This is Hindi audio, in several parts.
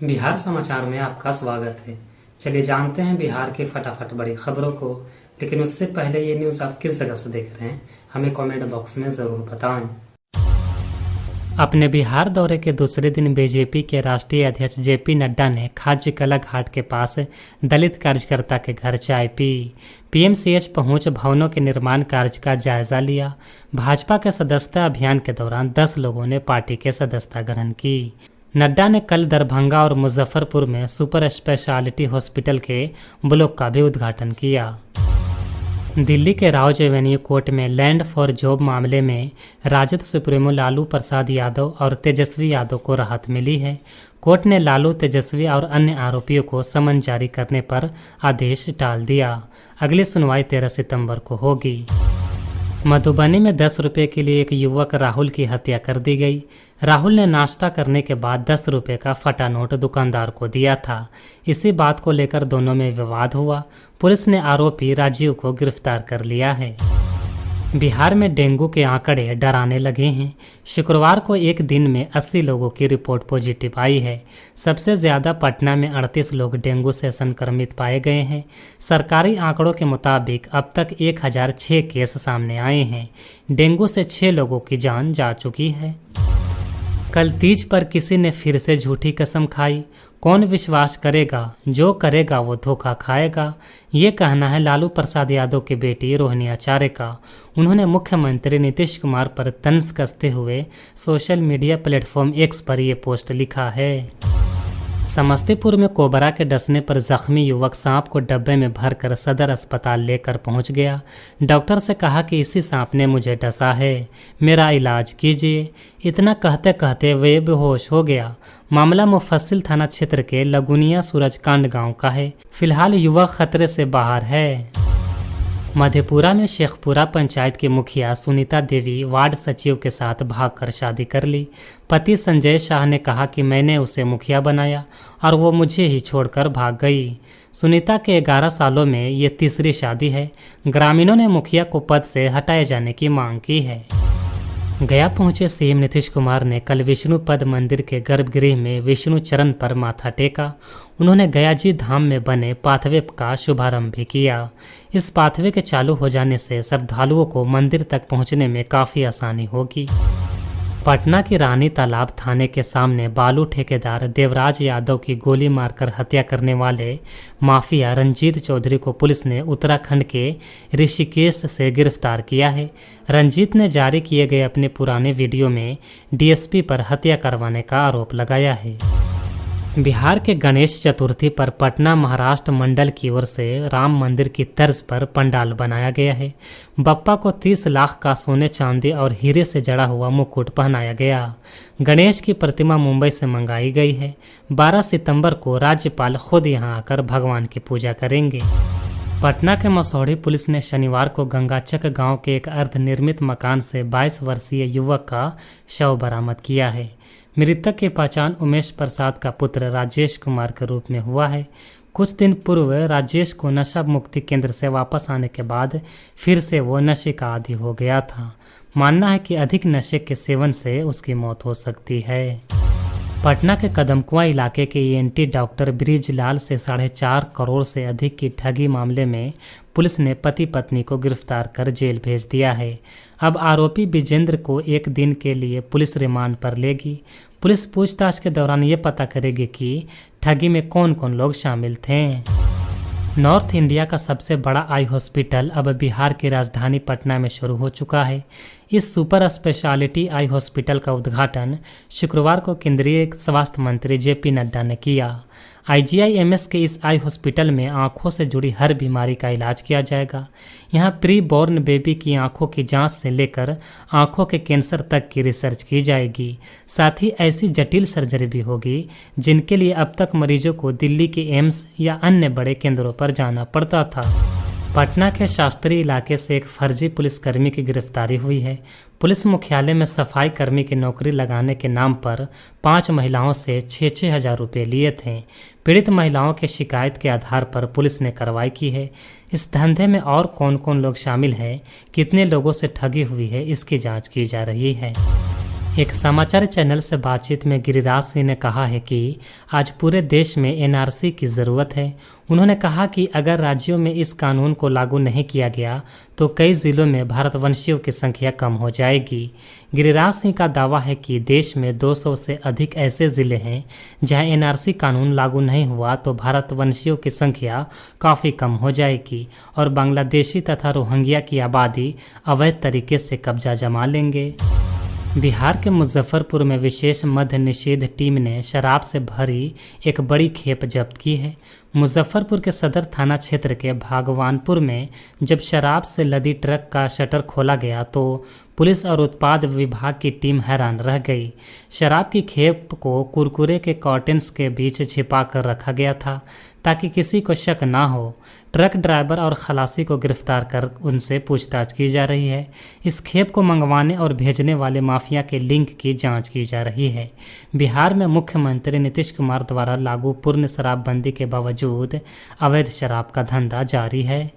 बिहार समाचार में आपका स्वागत है। चलिए जानते हैं बिहार की फटाफट बड़ी खबरों को। लेकिन उससे पहले ये न्यूज आप किस जगह से देख रहे हैं हमें कमेंट बॉक्स में जरूर बताएं। अपने बिहार दौरे के दूसरे दिन बीजेपी के राष्ट्रीय अध्यक्ष जेपी नड्डा ने खाद्य कला घाट के पास दलित कार्यकर्ता के घर चाय पी। पीएमसीएच पहुंच भवनों के निर्माण कार्य का जायजा लिया। भाजपा के सदस्यता अभियान के दौरान 10 लोगों ने पार्टी के सदस्यता ग्रहण की। नड्डा ने कल दरभंगा और मुजफ्फरपुर में सुपर स्पेशलिटी हॉस्पिटल के ब्लॉक का भी उद्घाटन किया। दिल्ली के राउज एवेन्यू कोर्ट में लैंड फॉर जॉब मामले में राजद सुप्रीमो लालू प्रसाद यादव और तेजस्वी यादव को राहत मिली है। कोर्ट ने लालू, तेजस्वी और अन्य आरोपियों को समन जारी करने पर आदेश टाल दिया। अगली सुनवाई 13 सितंबर को होगी। मधुबनी में 10 रुपये के लिए एक युवक राहुल की हत्या कर दी गई। राहुल ने नाश्ता करने के बाद 10 रुपये का फटा नोट दुकानदार को दिया था। इसी बात को लेकर दोनों में विवाद हुआ। पुलिस ने आरोपी राजीव को गिरफ्तार कर लिया है। बिहार में डेंगू के आंकड़े डराने लगे हैं। शुक्रवार को एक दिन में 80 लोगों की रिपोर्ट पॉजिटिव आई है। सबसे ज़्यादा पटना में 38 लोग डेंगू से संक्रमित पाए गए हैं। सरकारी आंकड़ों के मुताबिक अब तक 1006 केस सामने आए हैं। डेंगू से 6 लोगों की जान जा चुकी है। कल तीज पर किसी ने फिर से झूठी कसम खाई। कौन विश्वास करेगा? जो करेगा वो धोखा खाएगा, ये कहना है लालू प्रसाद यादव की बेटी रोहिणी आचार्य का। उन्होंने मुख्यमंत्री नीतीश कुमार पर तंज कसते हुए सोशल मीडिया प्लेटफॉर्म एक्स पर ये पोस्ट लिखा है। समस्तीपुर में कोबरा के डसने पर जख्मी युवक सांप को डब्बे में भरकर सदर अस्पताल लेकर पहुंच गया। डॉक्टर से कहा कि इसी सांप ने मुझे डसा है, मेरा इलाज कीजिए। इतना कहते कहते वे बेहोश हो गया। मामला मुफस्सिल थाना क्षेत्र के लगुनिया सूरजकांड गांव का है। फिलहाल युवक खतरे से बाहर है। मधेपुरा में शेखपुरा पंचायत की मुखिया सुनीता देवी वार्ड सचिव के साथ भागकर शादी कर ली। पति संजय शाह ने कहा कि मैंने उसे मुखिया बनाया और वो मुझे ही छोड़कर भाग गई। सुनीता के 11 सालों में ये तीसरी शादी है। ग्रामीणों ने मुखिया को पद से हटाए जाने की मांग की है। गया पहुंचे सीएम नीतीश कुमार ने कल विष्णुपद मंदिर के गर्भगृह में विष्णु चरण पर माथा टेका। उन्होंने गयाजी धाम में बने पाथवे का शुभारंभ भी किया। इस पाथवे के चालू हो जाने से श्रद्धालुओं को मंदिर तक पहुंचने में काफ़ी आसानी होगी। पटना की रानी तालाब थाने के सामने बालू ठेकेदार देवराज यादव की गोली मारकर हत्या करने वाले माफिया रंजीत चौधरी को पुलिस ने उत्तराखंड के ऋषिकेश से गिरफ्तार किया है। रंजीत ने जारी किए गए अपने पुराने वीडियो में डीएसपी पर हत्या करवाने का आरोप लगाया है। बिहार के गणेश चतुर्थी पर पटना महाराष्ट्र मंडल की ओर से राम मंदिर की तर्ज पर पंडाल बनाया गया है। बप्पा को 30 लाख का सोने चांदी और हीरे से जड़ा हुआ मुकुट पहनाया गया। गणेश की प्रतिमा मुंबई से मंगाई गई है। 12 सितंबर को राज्यपाल खुद यहां आकर भगवान की पूजा करेंगे। पटना के मसौढ़ी पुलिस ने शनिवार को गंगाचक गांव के एक अर्धनिर्मित मकान से 22 वर्षीय युवक का शव बरामद किया है। मृतक की पहचान उमेश प्रसाद का पुत्र राजेश कुमार के रूप में हुआ है। कुछ दिन पूर्व राजेश को नशा मुक्ति केंद्र से वापस आने के बाद फिर से वो नशे का आदी हो गया था। मानना है कि अधिक नशे के सेवन से उसकी मौत हो सकती है। पटना के कदमकुआं इलाके के ईएनटी डॉक्टर ब्रिजलाल से 4.5 करोड़ से अधिक की ठगी मामले में पुलिस ने पति पत्नी को गिरफ्तार कर जेल भेज दिया है। अब आरोपी विजेंद्र को एक दिन के लिए पुलिस रिमांड पर लेगी। पुलिस पूछताछ के दौरान ये पता करेगी कि ठगी में कौन कौन लोग शामिल थे। नॉर्थ इंडिया का सबसे बड़ा आई हॉस्पिटल अब बिहार की राजधानी पटना में शुरू हो चुका है। इस सुपर स्पेशलिटी आई हॉस्पिटल का उद्घाटन शुक्रवार को केंद्रीय स्वास्थ्य मंत्री जेपी नड्डा ने किया। IGIMS के इस आई हॉस्पिटल में आंखों से जुड़ी हर बीमारी का इलाज किया जाएगा। यहां प्री बॉर्न बेबी की आंखों की जांच से लेकर आंखों के कैंसर तक की रिसर्च की जाएगी। साथ ही ऐसी जटिल सर्जरी भी होगी जिनके लिए अब तक मरीजों को दिल्ली के एम्स या अन्य बड़े केंद्रों पर जाना पड़ता था। पटना के शास्त्री इलाके से एक फर्जी पुलिसकर्मी की गिरफ्तारी हुई है। पुलिस मुख्यालय में सफाई कर्मी की नौकरी लगाने के नाम पर 5 महिलाओं से 6-6 हज़ार रुपये लिए थे। पीड़ित महिलाओं के शिकायत के आधार पर पुलिस ने कार्रवाई की है। इस धंधे में और कौन कौन लोग शामिल हैं, कितने लोगों से ठगी हुई है, इसकी जांच की जा रही है। एक समाचार चैनल से बातचीत में गिरिराज सिंह ने कहा है कि आज पूरे देश में एनआरसी की ज़रूरत है। उन्होंने कहा कि अगर राज्यों में इस कानून को लागू नहीं किया गया तो कई ज़िलों में भारतवंशियों की संख्या कम हो जाएगी। गिरिराज सिंह का दावा है कि देश में 200 से अधिक ऐसे ज़िले हैं जहां एनआरसी कानून लागू नहीं हुआ तो भारतवंशियों की संख्या काफ़ी कम हो जाएगी और बांग्लादेशी तथा रोहिंग्या की आबादी अवैध तरीके से कब्जा जमा लेंगे। बिहार के मुजफ्फरपुर में विशेष मद्य निषेध टीम ने शराब से भरी एक बड़ी खेप जब्त की है। मुजफ्फरपुर के सदर थाना क्षेत्र के भागवानपुर में जब शराब से लदी ट्रक का शटर खोला गया तो पुलिस और उत्पाद विभाग की टीम हैरान रह गई। शराब की खेप को कुरकुरे के कार्टन्स के बीच छिपा कर रखा गया था ताकि किसी को शक ना हो। ट्रक ड्राइवर और खलासी को गिरफ्तार कर उनसे पूछताछ की जा रही है। इस खेप को मंगवाने और भेजने वाले माफिया के लिंक की जांच की जा रही है। बिहार में मुख्यमंत्री नीतीश कुमार द्वारा लागू पूर्ण शराबबंदी के बावजूद अवैध शराब का धंधा जारी है।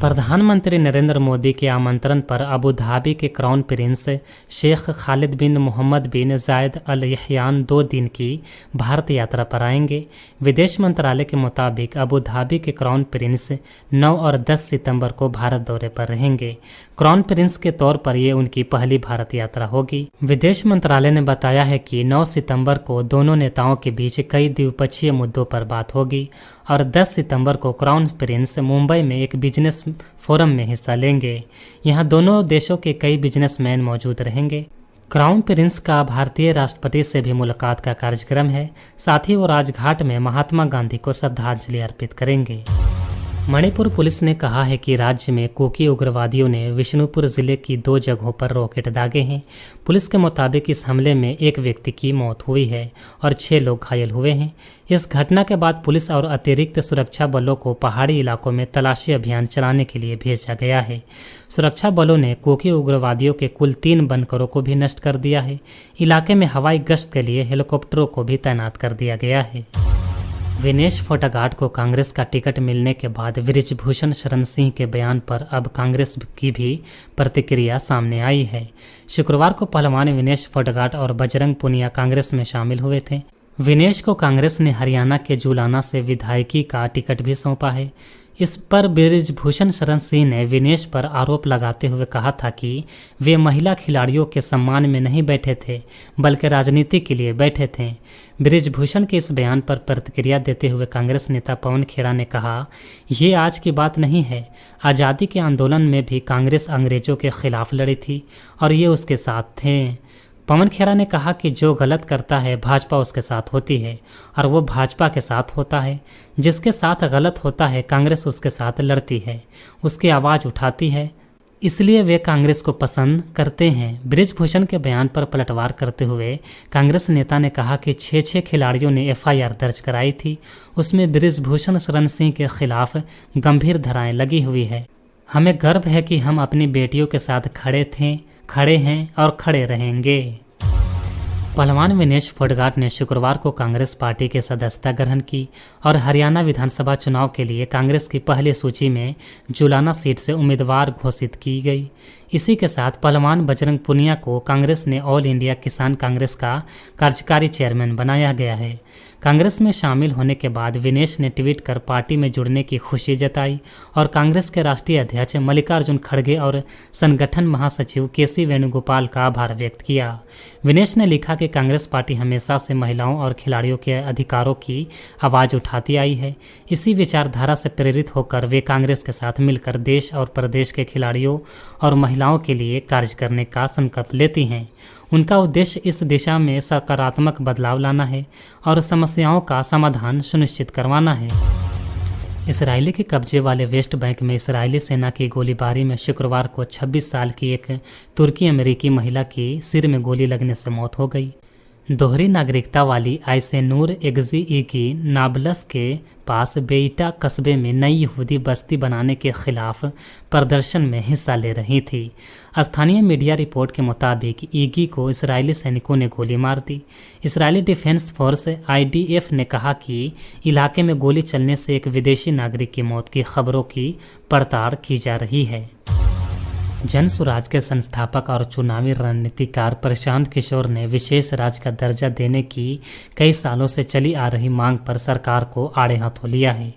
प्रधानमंत्री नरेंद्र मोदी के आमंत्रण पर अबू धाबी के क्राउन प्रिंस शेख खालिद बिन मोहम्मद बिन जायद अल नहयान 2 दिन की भारत यात्रा पर आएंगे। विदेश मंत्रालय के मुताबिक अबू धाबी के क्राउन प्रिंस 9 और 10 सितंबर को भारत दौरे पर रहेंगे। क्राउन प्रिंस के तौर पर ये उनकी पहली भारत यात्रा होगी। विदेश मंत्रालय ने बताया है कि 9 सितंबर को दोनों नेताओं के बीच कई द्विपक्षीय मुद्दों पर बात होगी और 10 सितंबर को क्राउन प्रिंस मुंबई में एक बिजनेस फोरम में हिस्सा लेंगे। यहाँ दोनों देशों के कई बिजनेसमैन मौजूद रहेंगे। क्राउन प्रिंस का भारतीय राष्ट्रपति से भी मुलाकात का कार्यक्रम है। साथ ही वो राजघाट में महात्मा गांधी को श्रद्धांजलि अर्पित करेंगे। मणिपुर पुलिस ने कहा है कि राज्य में कुकी उग्रवादियों ने विष्णुपुर जिले की 2 जगहों पर रॉकेट दागे हैं। पुलिस के मुताबिक इस हमले में एक व्यक्ति की मौत हुई है और 6 लोग घायल हुए हैं। इस घटना के बाद पुलिस और अतिरिक्त सुरक्षा बलों को पहाड़ी इलाकों में तलाशी अभियान चलाने के लिए भेजा गया है। सुरक्षा बलों ने कुकी उग्रवादियों के कुल 3 बनकरों को भी नष्ट कर दिया है। इलाके में हवाई गश्त के लिए हेलीकॉप्टरों को भी तैनात कर दिया गया है। विनेश फोगाट को कांग्रेस का टिकट मिलने के बाद बृजभूषण शरण सिंह के बयान पर अब कांग्रेस की भी प्रतिक्रिया सामने आई है। शुक्रवार को पहलवान विनेश फोगाट और बजरंग पुनिया कांग्रेस में शामिल हुए थे। विनेश को कांग्रेस ने हरियाणा के जुलाना से विधायकी का टिकट भी सौंपा है। इस पर बृजभूषण शरण सिंह ने विनेश पर आरोप लगाते हुए कहा था कि वे महिला खिलाड़ियों के सम्मान में नहीं बैठे थे बल्कि राजनीति के लिए बैठे थे। बृजभूषण के इस बयान पर प्रतिक्रिया देते हुए कांग्रेस नेता पवन खेड़ा ने कहा, ये आज की बात नहीं है। आज़ादी के आंदोलन में भी कांग्रेस अंग्रेजों के खिलाफ लड़ी थी और ये उसके साथ थे। पवन खेड़ा ने कहा कि जो गलत करता है भाजपा उसके साथ होती है और वो भाजपा के साथ होता है। जिसके साथ गलत होता है कांग्रेस उसके साथ लड़ती है, उसकी आवाज़ उठाती है, इसलिए वे कांग्रेस को पसंद करते हैं। बृजभूषण के बयान पर पलटवार करते हुए कांग्रेस नेता ने कहा कि 6 खिलाड़ियों ने FIR दर्ज कराई थी। उसमें बृजभूषण शरण सिंह के खिलाफ गंभीर धाराएं लगी हुई है। हमें गर्व है कि हम अपनी बेटियों के साथ खड़े हैं और खड़े रहेंगे। पहलवान विनेश फोगाट ने शुक्रवार को कांग्रेस पार्टी की सदस्यता ग्रहण की और हरियाणा विधानसभा चुनाव के लिए कांग्रेस की पहली सूची में जुलाना सीट से उम्मीदवार घोषित की गई। इसी के साथ पहलवान बजरंग पुनिया को कांग्रेस ने ऑल इंडिया किसान कांग्रेस का कार्यकारी चेयरमैन बनाया गया है। कांग्रेस में शामिल होने के बाद विनेश ने ट्वीट कर पार्टी में जुड़ने की खुशी जताई और कांग्रेस के राष्ट्रीय अध्यक्ष मल्लिकार्जुन खड़गे और संगठन महासचिव KC वेणुगोपाल का आभार व्यक्त किया। विनेश ने लिखा कि कांग्रेस पार्टी हमेशा से महिलाओं और खिलाड़ियों के अधिकारों की आवाज़ उठाती आई है। इसी विचारधारा से प्रेरित होकर वे कांग्रेस के साथ मिलकर देश और प्रदेश के खिलाड़ियों और महिलाओं के लिए कार्य करने का संकल्प लेती हैं। उनका उद्देश्य इस दिशा में सकारात्मक बदलाव लाना है और समस्याओं का समाधान सुनिश्चित करवाना है। इसराइली के कब्जे वाले वेस्ट बैंक में इसराइली सेना की गोलीबारी में शुक्रवार को 26 साल की एक तुर्की अमेरिकी महिला की सिर में गोली लगने से मौत हो गई। दोहरी नागरिकता वाली आइसेनूर एग्जी की नाबलस के पास बेइटा कस्बे में नई यहूदी बस्ती बनाने के खिलाफ प्रदर्शन में हिस्सा ले रही थी। स्थानीय मीडिया रिपोर्ट के मुताबिक ईगी को इजरायली सैनिकों ने गोली मार दी। इजरायली डिफेंस फोर्स IDF ने कहा कि इलाके में गोली चलने से एक विदेशी नागरिक की मौत की खबरों की पड़ताल की जा रही है। जन स्वराज के संस्थापक और चुनावी रणनीतिकार प्रशांत किशोर ने विशेष राज्य का दर्जा देने की कई सालों से चली आ रही मांग पर सरकार को आड़े हाथों लिया है।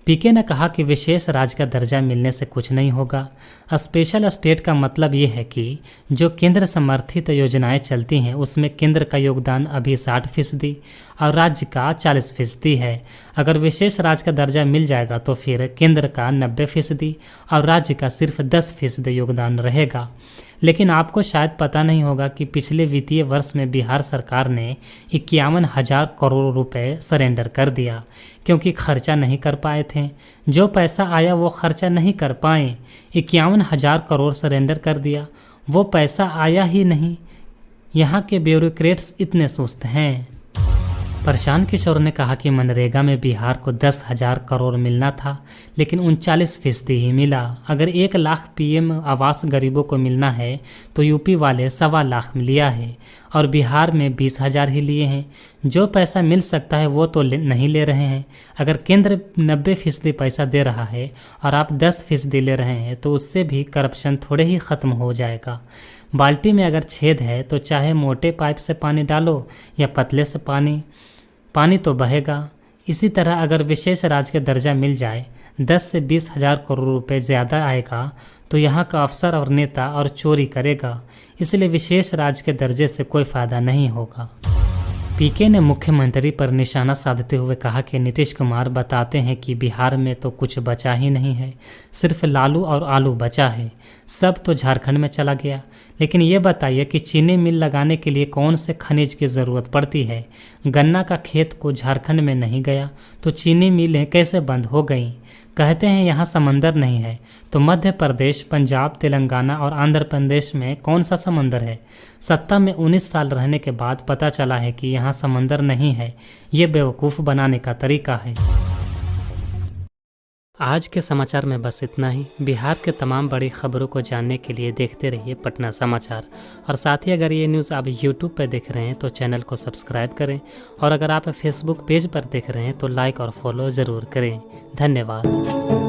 पीके ने कहा कि विशेष राज्य का दर्जा मिलने से कुछ नहीं होगा। स्पेशल स्टेट का मतलब ये है कि जो केंद्र समर्थित योजनाएं चलती हैं उसमें केंद्र का योगदान अभी 60% और राज्य का 40% है। अगर विशेष राज्य का दर्जा मिल जाएगा तो फिर केंद्र का 90% और राज्य का सिर्फ 10% योगदान रहेगा। लेकिन आपको शायद पता नहीं होगा कि पिछले वित्तीय वर्ष में बिहार सरकार ने 51,000 करोड़ रुपए सरेंडर कर दिया क्योंकि खर्चा नहीं कर पाए थे। जो पैसा आया वो खर्चा नहीं कर पाए। 51,000 करोड़ सरेंडर कर दिया, वो पैसा आया ही नहीं। यहाँ के ब्यूरोक्रेट्स इतने सुस्त हैं। प्रशांत किशोर ने कहा कि मनरेगा में बिहार को 10,000 करोड़ मिलना था लेकिन 39% ही मिला। अगर 1 लाख पीएम आवास गरीबों को मिलना है तो यूपी वाले 1.25 लाख लिया है और बिहार में 20,000 ही लिए हैं। जो पैसा मिल सकता है वो तो नहीं ले रहे हैं। अगर केंद्र 90% पैसा दे रहा है और आप 10% ले रहे हैं तो उससे भी करप्शन थोड़े ही ख़त्म हो जाएगा। बाल्टी में अगर छेद है तो चाहे मोटे पाइप से पानी डालो या पतले से पानी तो बहेगा। इसी तरह अगर विशेष राज्य का दर्जा मिल जाए 10 से 20,000 करोड़ रुपए ज़्यादा आएगा तो यहाँ का अफसर और नेता और चोरी करेगा। इसलिए विशेष राज्य के दर्जे से कोई फ़ायदा नहीं होगा। पीके ने मुख्यमंत्री पर निशाना साधते हुए कहा कि नीतीश कुमार बताते हैं कि बिहार में तो कुछ बचा ही नहीं है, सिर्फ लालू और आलू बचा है, सब तो झारखंड में चला गया। लेकिन ये बताइए कि चीनी मिल लगाने के लिए कौन से खनिज की ज़रूरत पड़ती है? गन्ना का खेत को झारखंड में नहीं गया तो चीनी मिलें कैसे बंद हो गईं? कहते हैं यहाँ समंदर नहीं है, तो मध्य प्रदेश, पंजाब, तेलंगाना और आंध्र प्रदेश में कौन सा समंदर है? सत्ता में 19 साल रहने के बाद पता चला है कि यहाँ समंदर नहीं है। ये बेवकूफ़ बनाने का तरीका है। आज के समाचार में बस इतना ही। बिहार के तमाम बड़ी खबरों को जानने के लिए देखते रहिए पटना समाचार। और साथ ही अगर ये न्यूज़ आप यूट्यूब पर देख रहे हैं तो चैनल को सब्सक्राइब करें और अगर आप फेसबुक पेज पर देख रहे हैं तो लाइक और फॉलो ज़रूर करें। धन्यवाद।